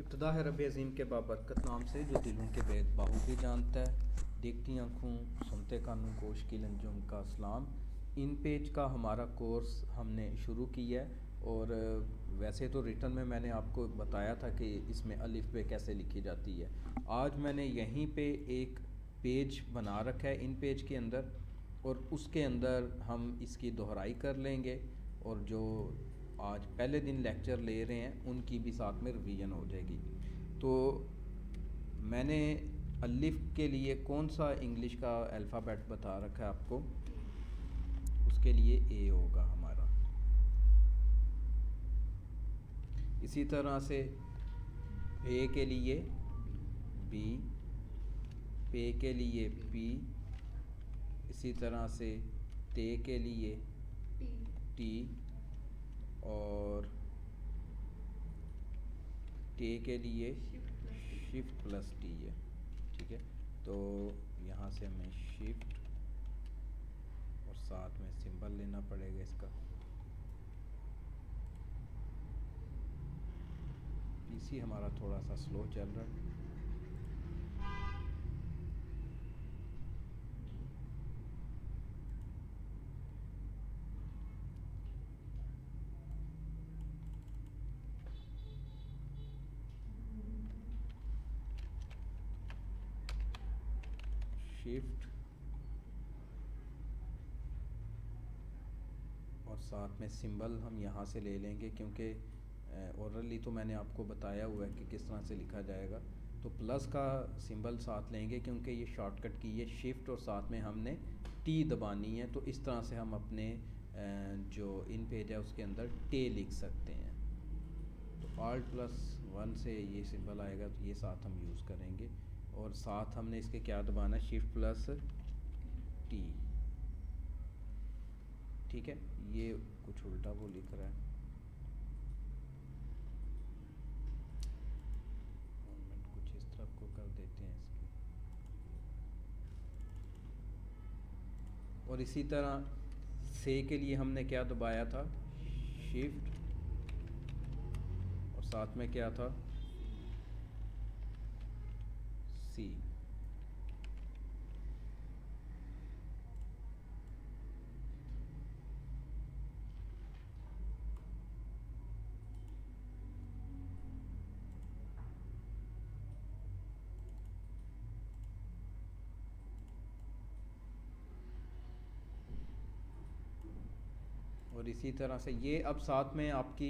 इब्तिदा है रब अज़ीम के बाबरकत नाम से जो दिलों के भेद बाहूबी जानता है। देखती आँखों सुनते कानों को की अंजुम का सलाम। इन पेज का हमारा कोर्स हमने शुरू किया है और वैसे तो रिटर्न में मैंने आपको बताया था कि इसमें अलिफ बे कैसे लिखी जाती है। आज मैंने यहीं पे एक पेज बना रखा है इन पेज के अंदर, और उसके अंदर हम इसकी दोहराई कर लेंगे और जो आज पहले दिन लेक्चर ले रहे हैं उनकी भी साथ में रिवीजन हो जाएगी। तो मैंने अलिफ के लिए कौन सा इंग्लिश का अल्फ़ाबेट बता रखा है आपको, उसके लिए ए होगा हमारा। इसी तरह से बे के लिए बी, पे के लिए पी, इसी तरह से ते के लिए टी और टे के लिए शिफ्ट प्लस टी है। ठीक है, तो यहाँ से हमें शिफ्ट और साथ में सिंबल लेना पड़ेगा इसका। पीसी हमारा थोड़ा सा स्लो चल रहा है। शिफ्ट और साथ में सिंबल हम यहाँ से ले लेंगे, क्योंकि ओरली तो मैंने आपको बताया हुआ है कि किस तरह से लिखा जाएगा। तो प्लस का सिंबल साथ लेंगे क्योंकि ये शॉर्टकट की है शिफ्ट और साथ में हमने टी दबानी है। तो इस तरह से हम अपने जो इन पेज है उसके अंदर टे लिख सकते हैं। तो Alt+1 से ये सिंबल आएगा, तो ये साथ हम यूज़ करेंगे और साथ हमने इसके क्या दबाना है, शिफ्ट प्लस टी। ठीक है, ये कुछ उल्टा वो लिख रहा है, कुछ इस तरफ को कर देते हैं इसकी। और इसी तरह से के लिए हमने क्या दबाया था, शिफ्ट और साथ में क्या था, सी। और इसी तरह से ये अब साथ में आपकी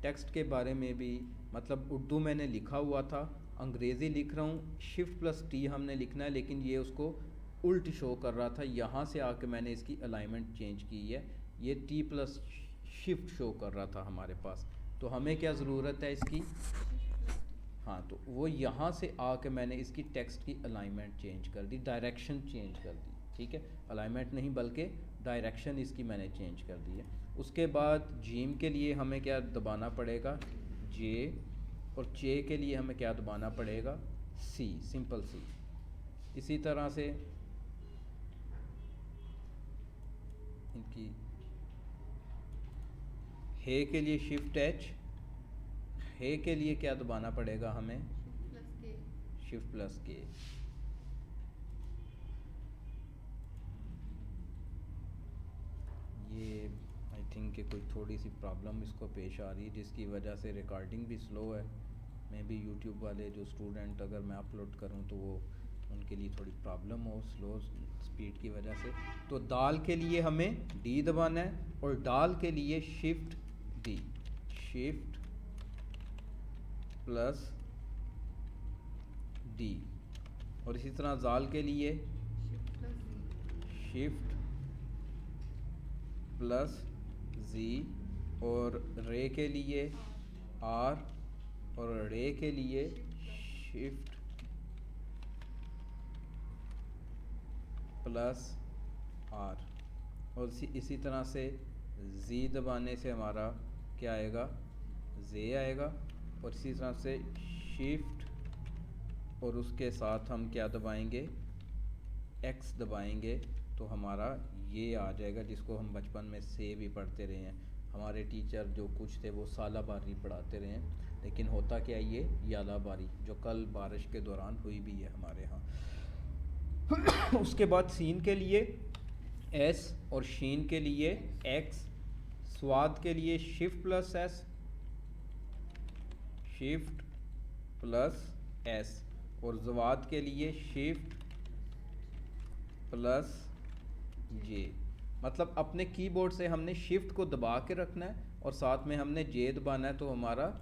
टेक्स्ट के बारे में भी, मतलब उर्दू मैंने लिखा हुआ था, अंग्रेज़ी लिख रहा हूँ, शिफ्ट प्लस टी हमने लिखना है, लेकिन ये उसको उल्ट शो कर रहा था। यहाँ से आके मैंने इसकी अलाइनमेंट चेंज की है, ये टी प्लस शिफ्ट शो कर रहा था हमारे पास। तो हमें क्या ज़रूरत है इसकी, हाँ, तो वो यहाँ से आके मैंने इसकी टेक्स्ट की अलाइनमेंट चेंज कर दी, डायरेक्शन चेंज कर दी। ठीक है, अलाइनमेंट नहीं बल्कि डायरेक्शन इसकी मैंने चेंज कर दी है। उसके बाद जीम के लिए हमें क्या दबाना पड़ेगा, जे, और चे के लिए हमें क्या दबाना पड़ेगा, सी, सिंपल सी। इसी तरह से इनकी हे के लिए शिफ्ट एच, हे के लिए क्या दबाना पड़ेगा हमें, शिफ्ट प्लस के। ये आई थिंक कि कोई थोड़ी सी प्रॉब्लम इसको पेश आ रही है जिसकी वजह से रिकॉर्डिंग भी स्लो है। मैं भी यूट्यूब वाले जो स्टूडेंट अगर मैं अपलोड करूं तो वो उनके लिए थोड़ी प्रॉब्लम हो स्लो स्पीड की वजह से। तो दाल के लिए हमें डी दबाना है और डाल के लिए shift D, shift plus D. और इसी तरह जाल के लिए शिफ्ट प्लस जी, और रे के लिए आर, और रे के लिए शिफ्ट प्लस आर। और इसी तरह से जी दबाने से हमारा क्या आएगा, जे आएगा। और इसी तरह से शिफ्ट और उसके साथ हम क्या दबाएंगे, एक्स दबाएंगे, तो हमारा ये आ जाएगा, जिसको हम बचपन में से भी पढ़ते रहे हैं। हमारे टीचर जो कुछ थे वो सालाबारी पढ़ाते रहे हैं। लेकिन होता क्या है, ये यालाबारी जो कल बारिश के दौरान हुई भी है हमारे यहाँ। उसके बाद सीन के लिए एस और शीन के लिए एक्स, स्वाद के लिए shift plus S, shift plus S, और जवाद के लिए शिफ्ट प्लस जे। मतलब अपने कीबोर्ड से हमने शिफ्ट को दबा के रखना है और साथ में हमने जे दबाना है, तो हमारा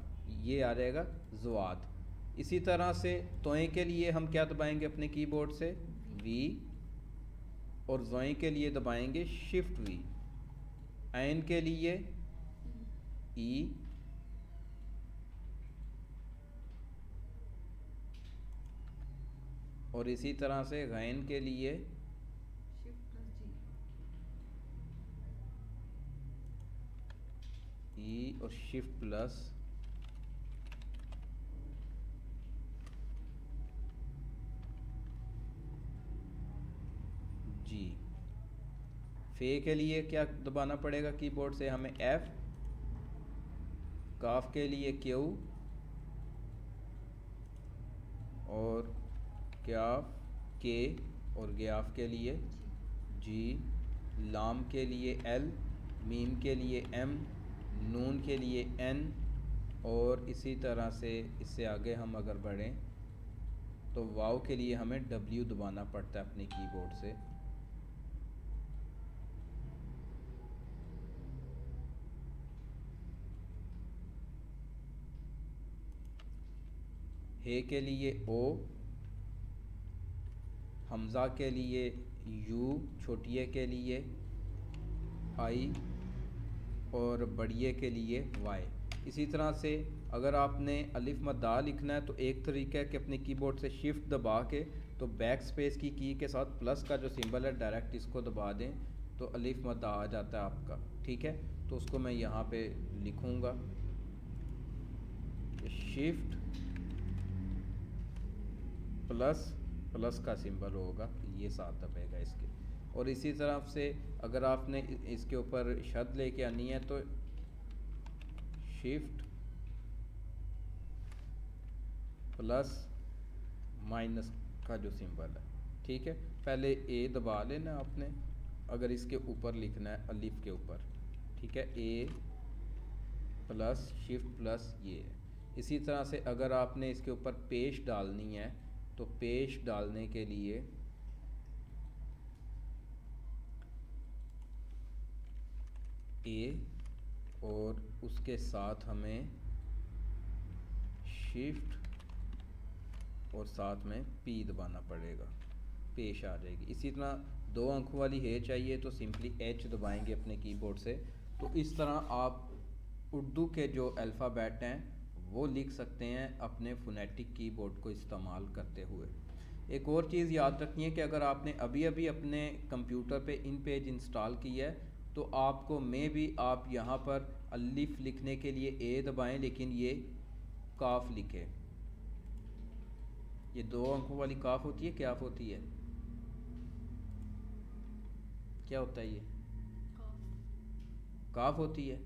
ये आ जाएगा जवाद। इसी तरह से तोए के लिए हम क्या दबाएंगे अपने कीबोर्ड से, वी, और जोए के लिए दबाएंगे शिफ्ट वी, ऐन के लिए ई, और इसी तरह से गैन के लिए ई और शिफ्ट प्लस जी। फे के लिए क्या दबाना पड़ेगा कीबोर्ड से हमें, एफ, काफ के लिए क्यू, और क्याफ के, और ग्याफ के लिए जी, लाम के लिए एल, मीम के लिए एम, नून के लिए एन, और इसी तरह से इससे आगे हम अगर बढ़ें तो वाव के लिए हमें डब्ल्यू दबाना पड़ता है अपने कीबोर्ड से। हे के लिए ओ, हमज़ा के लिए यू, छोटिए के लिए आई, और बड़िए के लिए वाई। इसी तरह से अगर आपने अलिफ मद्दा लिखना है तो एक तरीका है कि अपने कीबोर्ड से शिफ्ट दबा के तो बैक स्पेस की के साथ प्लस का जो सिंबल है डायरेक्ट इसको दबा दें तो अलिफ मद्दा आ जाता है आपका, ठीक है। तो उसको मैं यहाँ पे लिखूँगा, शिफ्ट प्लस प्लस का सिंबल होगा, ये साथ दबेगा इसके। और इसी तरह से अगर आपने इसके ऊपर शद लेके आनी है तो शिफ्ट प्लस माइनस का जो सिंबल है, ठीक है। पहले ए दबा लेना आपने अगर इसके ऊपर लिखना है अलिफ के ऊपर, ठीक है, ए प्लस शिफ्ट प्लस ये। इसी तरह से अगर आपने इसके ऊपर पेश डालनी है तो पेश डालने के लिए ए, और उसके साथ हमें शिफ्ट और साथ में पी दबाना पड़ेगा, पेश आ जाएगी। इसी तरह 2 अंकों वाली है चाहिए तो सिंपली एच दबाएंगे अपने कीबोर्ड से। तो इस तरह आप उर्दू के जो अल्फ़ाबेट हैं वो लिख सकते हैं अपने फ़ोनेटिक कीबोर्ड को इस्तेमाल करते हुए। एक और चीज़ याद रखनी है कि अगर आपने अभी अभी अपने कंप्यूटर पे इन पेज इंस्टॉल किया है तो आपको भी आप यहाँ पर अलिफ लिखने के लिए ए दबाएं, लेकिन ये काफ लिखे। ये 2 अंकों वाली काफ होती है, क्या होती है, क्या होता है ये, काफ होती है,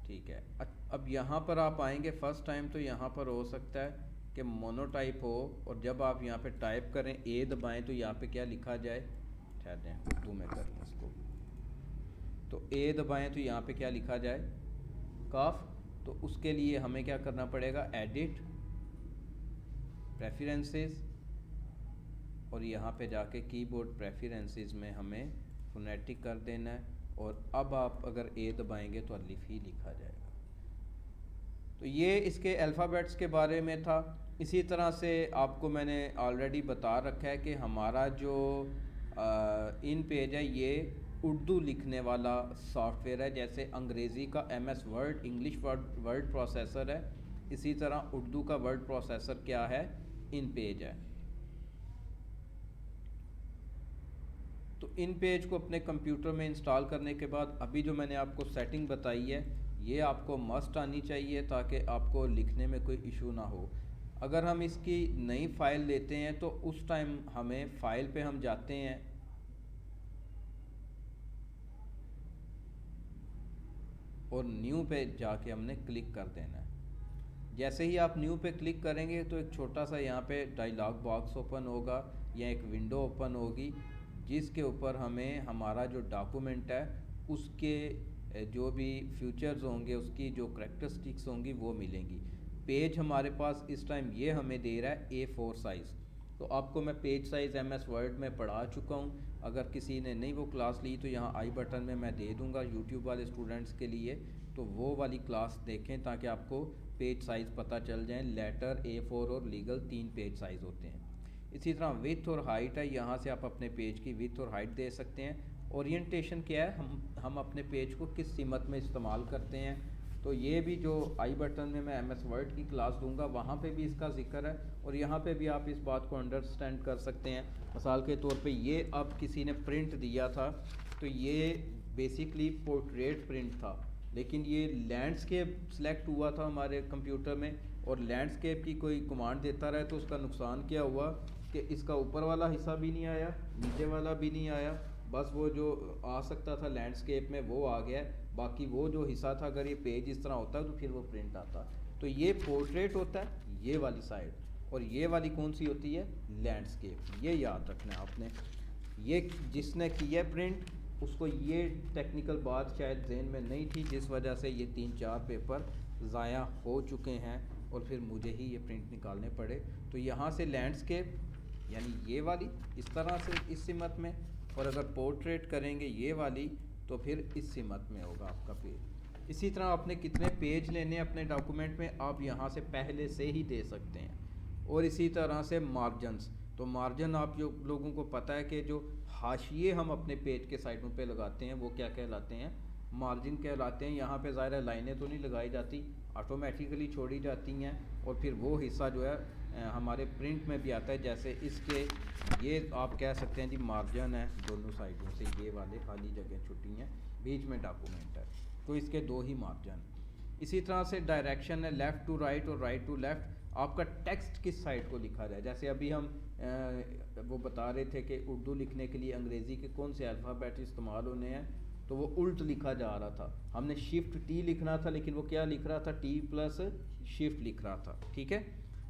ठीक है। अब यहाँ पर आप आएंगे फर्स्ट टाइम तो यहाँ पर हो सकता है कि मोनोटाइप हो और जब आप यहाँ पे टाइप करें ए दबाएं तो यहाँ पे क्या लिखा जाए, ठहर जाएं उर्दू में कर लें इसको, तो ए दबाएं तो यहाँ पे क्या लिखा जाए, काफ। तो उसके लिए हमें क्या करना पड़ेगा, एडिट प्रेफरेंसेस, और यहाँ पे जाके कीबोर्ड प्रेफरेंसेस में हमें फोनेटिक कर देना है, और अब आप अगर ए दबाएंगे तो अलिफ ही लिखा जाएगा। तो ये इसके अल्फ़ाबेट्स के बारे में था। इसी तरह से आपको मैंने ऑलरेडी बता रखा है कि हमारा जो इन पेज है ये उर्दू लिखने वाला सॉफ्टवेयर है। जैसे अंग्रेज़ी का MS word, English word processor है, इसी तरह उर्दू का वर्ड प्रोसेसर क्या है, इन पेज है। तो इन पेज को अपने कंप्यूटर में इंस्टॉल करने के बाद अभी जो मैंने आपको सेटिंग बताई है ये आपको मस्ट आनी चाहिए ताकि आपको लिखने में कोई इशू ना हो। अगर हम इसकी नई फ़ाइल लेते हैं तो उस टाइम हमें फ़ाइल पे हम जाते हैं, और न्यू पे जाके हमने क्लिक कर देना है। जैसे ही आप न्यू पे क्लिक करेंगे तो एक छोटा सा यहाँ पे डायलॉग बॉक्स ओपन होगा या एक विंडो ओपन होगी, जिसके ऊपर हमें हमारा जो डॉक्यूमेंट है उसके जो भी फीचर्स होंगे, उसकी जो करेक्टरिस्टिक्स होंगी वो मिलेंगी। पेज हमारे पास इस टाइम ये हमें दे रहा है A4 साइज़। तो आपको मैं पेज साइज़ MS वर्ड में पढ़ा चुका हूँ, अगर किसी ने नहीं वो क्लास ली तो यहाँ आई बटन में मैं दे दूँगा यूट्यूब वाले स्टूडेंट्स के लिए, तो वो वाली क्लास देखें ताकि आपको पेज साइज़ पता चल जाए। लेटर A4 और लीगल 3 पेज साइज़ होते हैं। इसी तरह विथ और हाइट है, यहाँ से आप अपने पेज की विथ और हाइट दे सकते हैं। ओरिएंटेशन क्या है, हम अपने पेज को किस सिमत में इस्तेमाल करते हैं, तो ये भी जो आई बटन में मैं MS वर्ड की क्लास दूंगा वहाँ पे भी इसका जिक्र है, और यहाँ पे भी आप इस बात को अंडरस्टैंड कर सकते हैं। मिसाल के तौर पे ये अब किसी ने प्रिंट दिया था, तो ये बेसिकली पोर्ट्रेट प्रिंट था, लेकिन ये लैंडस्केप सेलेक्ट हुआ था हमारे कंप्यूटर में, और लैंडस्केप की कोई कमांड देता रहे तो उसका नुकसान क्या हुआ कि इसका ऊपर वाला हिस्सा भी नहीं आया, नीचे वाला भी नहीं आया, बस वो जो आ सकता था लैंडस्केप में वो आ गया, बाकी वो जो हिस्सा था, अगर ये पेज इस तरह होता तो फिर वो प्रिंट आता। तो ये पोर्ट्रेट होता है ये वाली साइड, और ये वाली कौन सी होती है, लैंडस्केप। ये याद रखना है आपने। ये जिसने किया प्रिंट उसको ये टेक्निकल बात शायद जहन में नहीं थी, जिस वजह से ये 3-4 पेपर ज़ाया हो चुके हैं और फिर मुझे ही ये प्रिंट निकालने पड़े। तो यहाँ से लैंडस्केप यानी ये वाली इस तरह से इस सिमत में, और अगर पोर्ट्रेट करेंगे ये वाली तो फिर इस सिमत में होगा आपका पेज। इसी तरह आपने कितने पेज लेने अपने डॉक्यूमेंट में आप यहाँ से पहले से ही दे सकते हैं। और इसी तरह से मार्जिनस, तो मार्जिन आप जो लोगों को पता है कि जो हाशिए हम अपने पेज के साइडों पे लगाते हैं वो क्या कहलाते हैं, मार्जिन कहलाते हैं। यहाँ पे ज़ाहिर लाइनें तो नहीं लगाई जाती, ऑटोमेटिकली छोड़ी जाती हैं, और फिर वो हिस्सा जो है हमारे प्रिंट में भी आता है। जैसे इसके ये आप कह सकते हैं जी मार्जिन है, दोनों साइडों से ये वाले खाली जगह छुट्टी हैं, बीच में डॉक्यूमेंट है, तो इसके 2 ही मार्जिन। इसी तरह से डायरेक्शन है, लेफ़्ट टू राइट और राइट टू लेफ़्ट। आपका टेक्स्ट किस साइड को लिखा जाए, जैसे अभी हम वो बता रहे थे कि उर्दू लिखने के लिए अंग्रेज़ी के कौन से अल्फ़ाबेट इस्तेमाल होने हैं, तो वो उल्ट लिखा जा रहा था। हमने शिफ्ट T लिखना था, लेकिन वो क्या लिख रहा था, T+Shift लिख रहा था। ठीक है,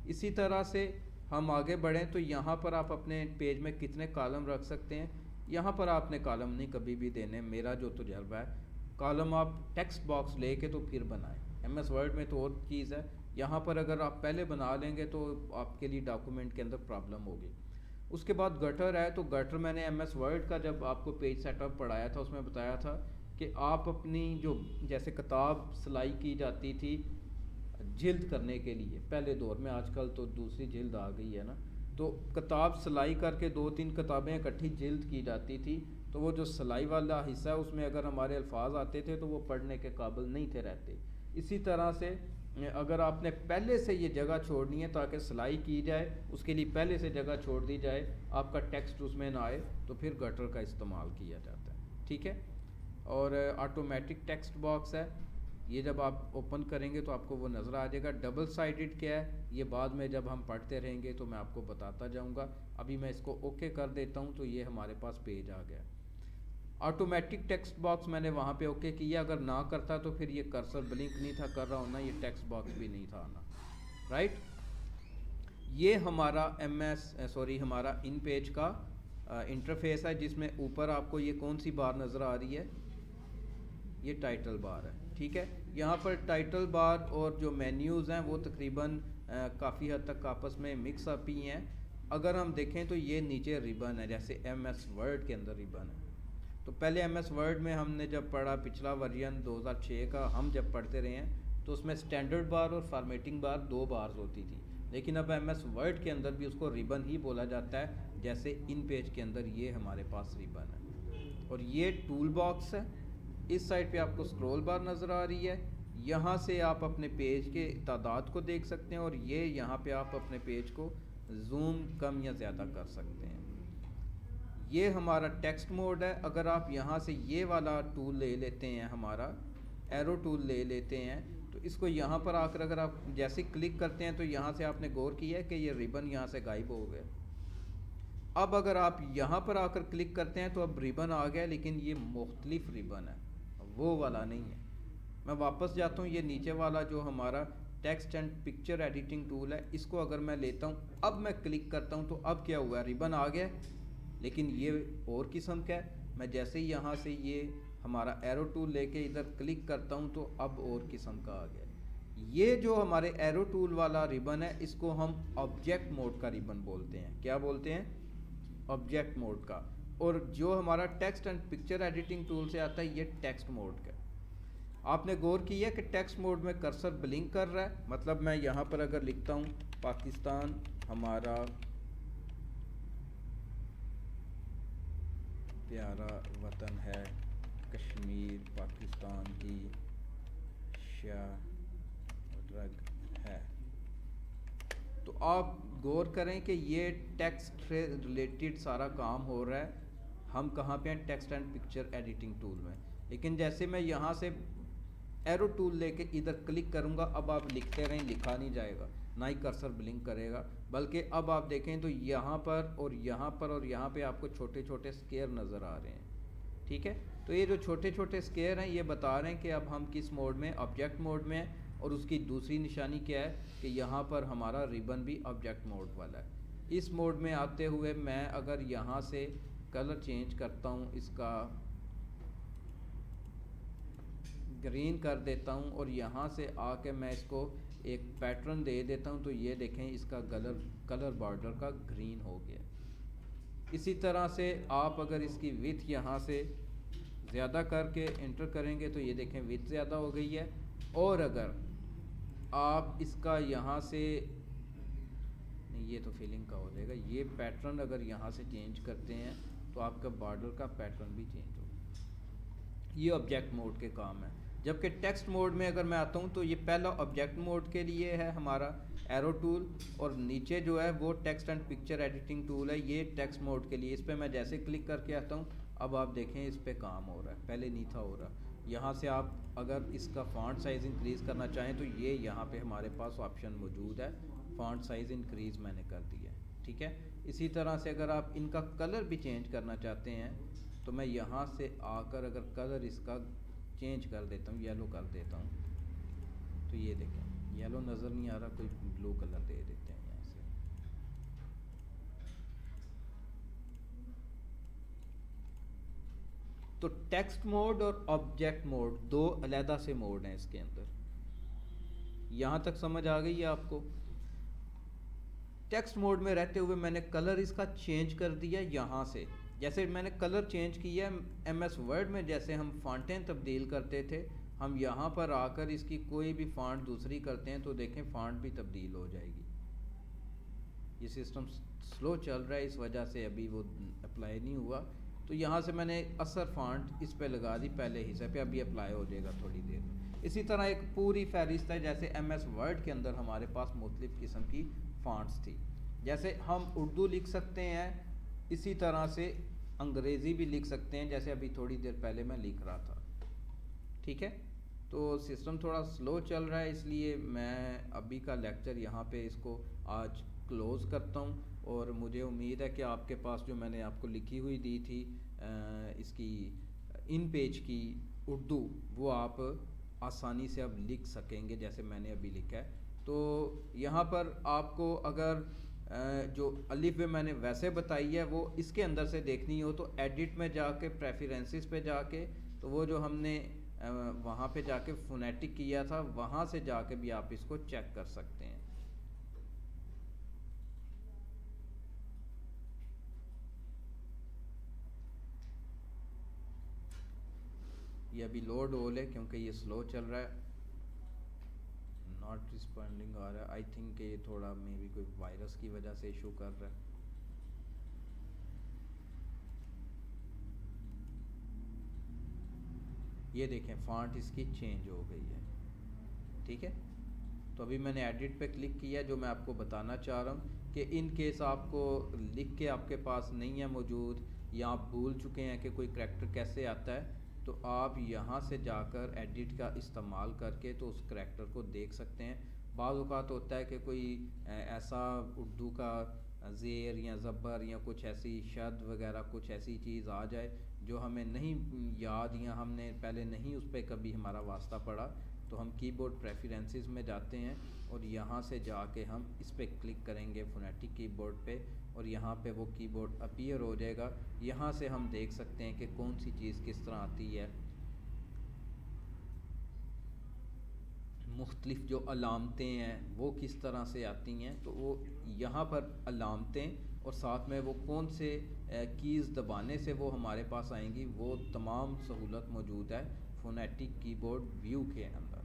इसी तरह से हम आगे बढ़ें तो यहाँ पर आप अपने पेज में कितने कॉलम रख सकते हैं। यहाँ पर आपने कॉलम नहीं कभी भी देने, मेरा जो तजुर्बा है, कॉलम आप टेक्स्ट बॉक्स लेके तो फिर बनाएं। MS वर्ड में तो और चीज़ है, यहाँ पर अगर आप पहले बना लेंगे तो आपके लिए डॉक्यूमेंट के अंदर प्रॉब्लम होगी। उसके बाद गटर है, तो गटर मैंने MS वर्ड का जब आपको पेज सेटअप पढ़ाया था उसमें बताया था कि आप अपनी जो जैसे किताब सिलाई की जाती थी जिल्द करने के लिए पहले दौर में, आजकल तो दूसरी जिल्द आ गई है ना, तो किताब सिलाई करके 2-3 किताबें इकट्ठी जिल्द की जाती थी, तो वो जो सिलाई वाला हिस्सा है उसमें अगर हमारे अल्फाज आते थे तो वो पढ़ने के काबिल नहीं थे रहते। इसी तरह से अगर आपने पहले से ये जगह छोड़नी है ताकि सिलाई की जाए, उसके लिए पहले से जगह छोड़ दी जाए, आपका टेक्स्ट उसमें ना आए, तो फिर गटर का इस्तेमाल किया जाता है। ठीक है, और ऑटोमेटिक टेक्स्ट बॉक्स है, ये जब आप ओपन करेंगे तो आपको वो नज़र आ जाएगा। डबल साइडेड क्या है ये बाद में जब हम पढ़ते रहेंगे तो मैं आपको बताता जाऊंगा। अभी मैं इसको ओके कर देता हूँ, तो ये हमारे पास पेज आ गया। ऑटोमेटिक टेक्स्ट बॉक्स मैंने वहाँ पे ओके किया, अगर ना करता तो फिर ये कर्सर ब्लिंक नहीं था कर रहा होना, ये टेक्स्ट बॉक्स भी नहीं था आना। राइट, ये हमारा हमारा इन पेज का इंटरफेस है, जिसमें ऊपर आपको ये कौन सी बार नज़र आ रही है, ये टाइटल बार है। ठीक है, यहाँ पर टाइटल बार और जो मेन्यूज़ हैं वो तकरीबन काफ़ी हद तक आपस में मिक्स अप ही हैं। अगर हम देखें तो ये नीचे रिबन है, जैसे MS वर्ड के अंदर रिबन है। तो पहले MS वर्ड में हमने जब पढ़ा, पिछला वर्जन 2006 का हम जब पढ़ते रहे हैं, तो उसमें स्टैंडर्ड बार और फॉर्मेटिंग बार 2 बार्स होती थी, लेकिन अब MS वर्ड के अंदर भी उसको रिबन ही बोला जाता है। जैसे इन पेज के अंदर ये हमारे पास रिबन है, और ये टूल बॉक्स है। इस साइड पे आपको स्क्रॉल बार नज़र आ रही है, यहाँ से आप अपने पेज के तादाद को देख सकते हैं, और ये यहाँ पे आप अपने पेज को जूम कम या ज़्यादा कर सकते हैं। ये हमारा टेक्स्ट मोड है। अगर आप यहाँ से ये वाला टूल ले लेते हैं, हमारा एरो टूल ले लेते हैं, तो इसको यहाँ पर आकर अगर आप जैसे क्लिक करते हैं तो यहाँ से आपने गौर किया है कि ये रिबन यहाँ से गायब हो गया। अब अगर आप यहाँ पर आकर क्लिक करते हैं तो अब रिबन आ गया, लेकिन ये मुख्तलिफ रिबन है, वो वाला नहीं है। मैं वापस जाता हूँ, ये नीचे वाला जो हमारा text and picture editing tool है, इसको अगर मैं लेता हूँ, अब मैं क्लिक करता हूँ तो अब क्या हुआ, रिबन आ गया। लेकिन ये और किस्म का है, मैं जैसे ही यहाँ से ये हमारा एरो टूल लेके इधर क्लिक करता हूँ तो अब और किस्म का आ गया। ये जो हमारे एरो टूल वाला रिबन है, इसको हम ऑब्जेक्ट मोड का रिबन बोलते हैं। क्या बोलते हैं? ऑब्जेक्ट मोड का। और जो हमारा text and picture editing tool से आता है, ये टेक्स्ट मोड का। आपने गौर किया कि टेक्स्ट मोड में कर्सर ब्लिंक कर रहा है, मतलब मैं यहाँ पर अगर लिखता हूँ पाकिस्तान हमारा प्यारा वतन है, कश्मीर पाकिस्तान की शारग है, तो आप गौर करें कि ये टेक्स्ट से रिलेटेड सारा काम हो रहा है। हम कहाँ पे हैं? Text and picture editing tool में। लेकिन जैसे मैं यहाँ से एरो टूल लेके इधर क्लिक करूँगा, अब आप लिखते रहें, लिखा नहीं जाएगा, ना ही कर्सर ब्लिंक करेगा, बल्कि अब आप देखें तो यहाँ पर और यहाँ पर और यहाँ पे आपको छोटे छोटे स्केयर नज़र आ रहे हैं। ठीक है, तो ये जो छोटे छोटे स्केयर हैं, ये बता रहे हैं कि अब हम किस मोड में, ऑब्जेक्ट मोड में हैं। और उसकी दूसरी निशानी क्या है कि यहाँ पर हमारा रिबन भी ऑब्जेक्ट मोड वाला है। इस मोड में आते हुए मैं अगर यहाँ से कलर चेंज करता हूँ, इसका ग्रीन कर देता हूँ और यहाँ से आके मैं इसको एक पैटर्न दे देता हूँ, तो ये देखें इसका कलर बॉर्डर का ग्रीन हो गया। इसी तरह से आप अगर इसकी विड्थ यहाँ से ज़्यादा करके एंटर करेंगे तो ये देखें विड्थ ज़्यादा हो गई है। और अगर आप इसका यहाँ से, नहीं ये तो फिलिंग का हो जाएगा, ये पैटर्न अगर यहाँ से चेंज करते हैं तो आपका बॉर्डर का पैटर्न भी चेंज होगा। ये ऑब्जेक्ट मोड के काम है। जबकि टेक्स्ट मोड में अगर मैं आता हूँ तो ये पहला ऑब्जेक्ट मोड के लिए है हमारा एरो टूल, और नीचे जो है वो text and picture editing tool है, ये टेक्स्ट मोड के लिए। इस पर मैं जैसे क्लिक करके आता हूँ, अब आप देखें इस पर काम हो रहा है, पहले नहीं था हो रहा। यहाँ से आप अगर इसका फ़ॉन्ट साइज़ इंक्रीज़ करना चाहें तो ये यहाँ पे हमारे पास ऑप्शन मौजूद है, फ़ॉन्ट साइज़ इंक्रीज़ मैंने कर दिया है। ठीक है, इसी तरह से अगर आप इनका कलर भी चेंज करना चाहते हैं तो मैं यहाँ से आकर अगर कलर इसका चेंज कर देता हूँ, येलो कर देता हूँ, तो ये देखें येलो नज़र नहीं आ रहा, कोई ब्लू कलर दे देते हैं यहाँ से। तो टेक्स्ट मोड और ऑब्जेक्ट मोड दो अलहदा से मोड हैं इसके अंदर। यहाँ तक समझ आ गई है आपको? टेक्स्ट मोड में रहते हुए मैंने कलर इसका चेंज कर दिया यहाँ से। जैसे मैंने कलर चेंज किया MS वर्ड में, जैसे हम फ़ॉन्टें तब्दील करते थे, हम यहाँ पर आकर इसकी कोई भी फ़ॉन्ट दूसरी करते हैं तो देखें फ़ॉन्ट भी तब्दील हो जाएगी। ये सिस्टम स्लो चल रहा है, इस वजह से अभी वो अप्लाई नहीं हुआ। तो यहाँ से मैंने असर फ़ॉन्ट इस पे लगा दी पहले हिस्से पे, अभी अप्लाई हो जाएगा थोड़ी देर में। इसी तरह एक पूरी फहरिस्त है, जैसे MS वर्ड के अंदर हमारे पास मुख्तलिफ़ किस्म की फ़ॉन्ट्स थी। जैसे हम उर्दू लिख सकते हैं, इसी तरह से अंग्रेज़ी भी लिख सकते हैं, जैसे अभी थोड़ी देर पहले मैं लिख रहा था। ठीक है, तो सिस्टम थोड़ा स्लो चल रहा है, इसलिए मैं अभी का लेक्चर यहाँ पे इसको आज क्लोज़ करता हूँ। और मुझे उम्मीद है कि आपके पास जो मैंने आपको लिखी हुई दी थी इसकी इन पेज की उर्दू, वो आप आसानी से अब लिख सकेंगे जैसे मैंने अभी लिखा है। तो यहाँ पर आपको अगर जो अलिफ बे मैंने वैसे बताई है वो इसके अंदर से देखनी हो तो एडिट में जाके प्रेफरेंसेस पे जाके, तो वो जो हमने वहाँ पे जाके फोनेटिक किया था, वहाँ से जाके भी आप इसको चेक कर सकते हैं। ये अभी लोड हो ले क्योंकि ये स्लो चल रहा है, नॉट रिस्पॉन्डिंग आ रहा है। आई थिंक ये थोड़ा मे बी कोई वायरस की वजह से इशू कर रहा है। ये देखें फ़ॉन्ट इसकी चेंज हो गई है। ठीक है, तो अभी मैंने एडिट पे क्लिक किया। जो मैं आपको बताना चाह रहा हूँ कि इन केस आपको लिख के आपके पास नहीं है मौजूद, या आप भूल चुके हैं कि कोई करैक्टर कैसे आता है, तो आप यहाँ से जाकर एडिट का इस्तेमाल करके तो उस करैक्टर को देख सकते हैं। बाज़ औक़ात होता है कि कोई ऐसा उर्दू का ज़ेर या ज़बर या कुछ ऐसी शद वगैरह कुछ ऐसी चीज़ आ जाए जो हमें नहीं याद या हमने पहले नहीं उस पर कभी हमारा वास्ता पड़ा, तो हम कीबोर्ड प्रेफरेंसेस में जाते हैं और यहाँ से जाके हम इस पर क्लिक करेंगे फोनेटिक कीबोर्ड पे, और यहाँ पे वो कीबोर्ड अपीयर हो जाएगा। यहाँ से हम देख सकते हैं कि कौन सी चीज़ किस तरह आती है, मुख्तलिफ जो अलामतें हैं वो किस तरह से आती हैं। तो वो यहाँ पर अलामतें और साथ में वो कौन से कीज़ दबाने से वो हमारे पास आएंगी, वो तमाम सहूलत मौजूद है फोनेटिक कीबोर्ड व्यू के अंदर।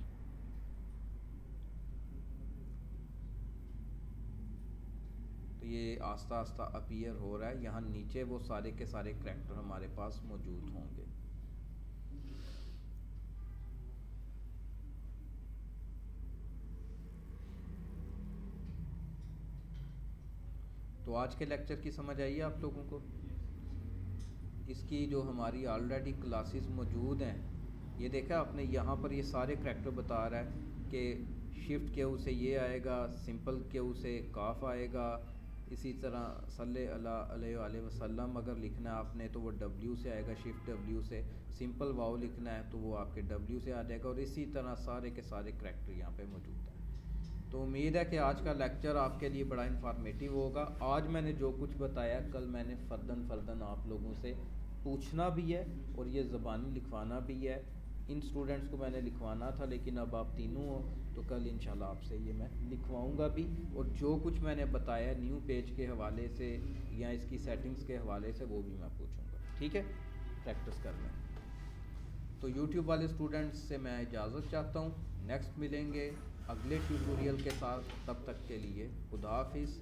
तो ये आस्ता आस्ता अपीयर हो रहा है। यहाँ नीचे वो सारे के सारे करैक्टर हमारे पास मौजूद होंगे। तो आज के लेक्चर की समझ आई है आप लोगों को? इसकी जो हमारी ऑलरेडी क्लासेस मौजूद हैं, ये देखा आपने, यहाँ पर ये सारे करैक्टर बता रहा है कि शिफ्ट क्यू से ये आएगा, सिंपल क्यू से काफ आएगा, इसी तरह सल्लल्लाहु अलैहि वसल्लम अगर लिखना है आपने तो वो डब्ल्यू से आएगा, शिफ्ट डब्ल्यू से। सिंपल वाव लिखना है तो वो आपके डब्ल्यू से आ जाएगा, और इसी तरह सारे के सारे करैक्टर यहाँ पे मौजूद हैं। तो उम्मीद है कि आज का लेक्चर आपके लिए बड़ा इन्फॉर्मेटिव होगा। आज मैंने जो कुछ बताया, कल मैंने फ़र्दन आप लोगों से पूछना भी है और ये ज़बानी लिखवाना भी है। इन स्टूडेंट्स को मैंने लिखवाना था, लेकिन अब आप तीनों हो तो कल इंशाल्लाह आपसे ये मैं लिखवाऊंगा भी। और जो कुछ मैंने बताया न्यू पेज के हवाले से या इसकी सेटिंग्स के हवाले से, वो भी मैं पूछूंगा। ठीक है, प्रैक्टिस कर लें। तो यूट्यूब वाले स्टूडेंट्स से मैं इजाज़त चाहता हूँ। नेक्स्ट मिलेंगे अगले ट्यूटोरियल के साथ। तब तक के लिए खुदा हाफिज़।